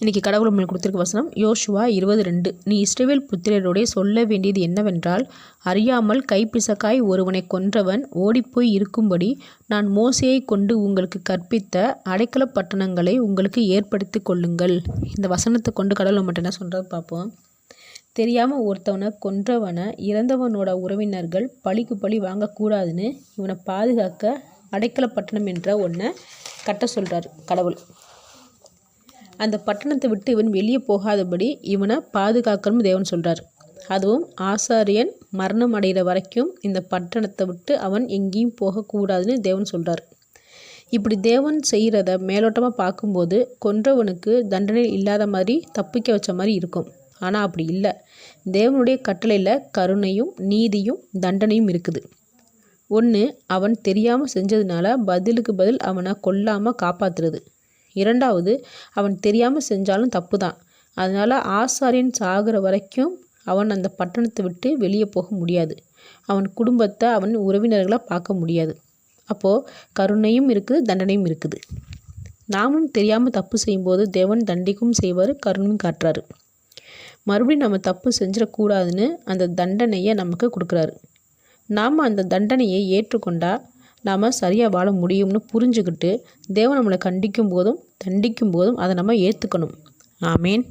இன்றைக்கி கடவுள் உங்களுக்கு கொடுத்துருக்க வசனம் யோசுவா 22. நீ இஸ்ரவேல் புத்திரரோடே சொல்ல வேண்டியது என்னவென்றால், அறியாமல் கைப்பிசக்காய் ஒருவனை கொன்றவன் ஓடிப்போய் இருக்கும்படி நான் மோசேயை கொண்டு உங்களுக்கு கற்பித்த அடைக்கல பட்டணங்களை உங்களுக்கு ஏற்படுத்தி கொள்ளுங்கள். இந்த வசனத்தை கொண்டு கடவுள் மட்டும் என்ன சொல்கிறது பார்ப்போம். தெரியாமல் ஒருத்தவனை கொன்றவனை இறந்தவனோட உறவினர்கள் பழிக்கு பழி வாங்கக்கூடாதுன்னு இவனை பாதுகாக்க அடைக்கல பட்டணம் என்ற ஒன்றை கட்ட சொல்கிறார் கடவுள். அந்த பட்டணத்தை விட்டு இவன் வெளியே போகாதபடி இவனை பாதுகாக்கணும்னு தேவன் சொல்கிறார். அதுவும் ஆசாரியன் மரணம் அடைகிற வரைக்கும் இந்த பட்டணத்தை விட்டு அவன் எங்கேயும் போகக்கூடாதுன்னு தேவன் சொல்கிறார். இப்படி தேவன் செய்கிறத மேலோட்டமாக பார்க்கும்போது கொன்றவனுக்கு தண்டனை இல்லாத மாதிரி தப்பிக்க வச்ச மாதிரி இருக்கும். ஆனால் அப்படி இல்லை. தேவனுடைய கட்டளையில் கருணையும் நீதியும் தண்டனையும் இருக்குது. ஒன்று, அவன் தெரியாமல் செஞ்சதுனால பதிலுக்கு பதில் அவனை கொல்லாமல் காப்பாற்றுறது. இரண்டாவது, அவன் தெரியாமல் செஞ்சாலும் தப்பு தான். அதனால் ஆசாரியன் சாகிற வரைக்கும் அவன் அந்த பட்டணத்தை விட்டு வெளியே போக முடியாது. அவன் குடும்பத்தை அவன் உறவினர்களை பார்க்க முடியாது. அப்போது கருணையும் இருக்குது, தண்டனையும் இருக்குது. நாமும் தெரியாமல் தப்பு செய்யும்போது தேவன் தண்டிக்கும் செய்வார், கருணையும் காட்டுறாரு. மறுபடியும் நம்ம தப்பு செஞ்சிடக்கூடாதுன்னு அந்த தண்டனையை நமக்கு கொடுக்குறாரு. நாம் அந்த தண்டனையை ஏற்றுக்கொண்டால் நாம் சரியாக வாழ முடியும்னு புரிஞ்சுக்கிட்டு தேவன் நம்மளை கண்டிக்கும் போதும் தண்டிக்கும் போதும் அதை நம்ம ஏற்றுக்கணும். ஆமேன்.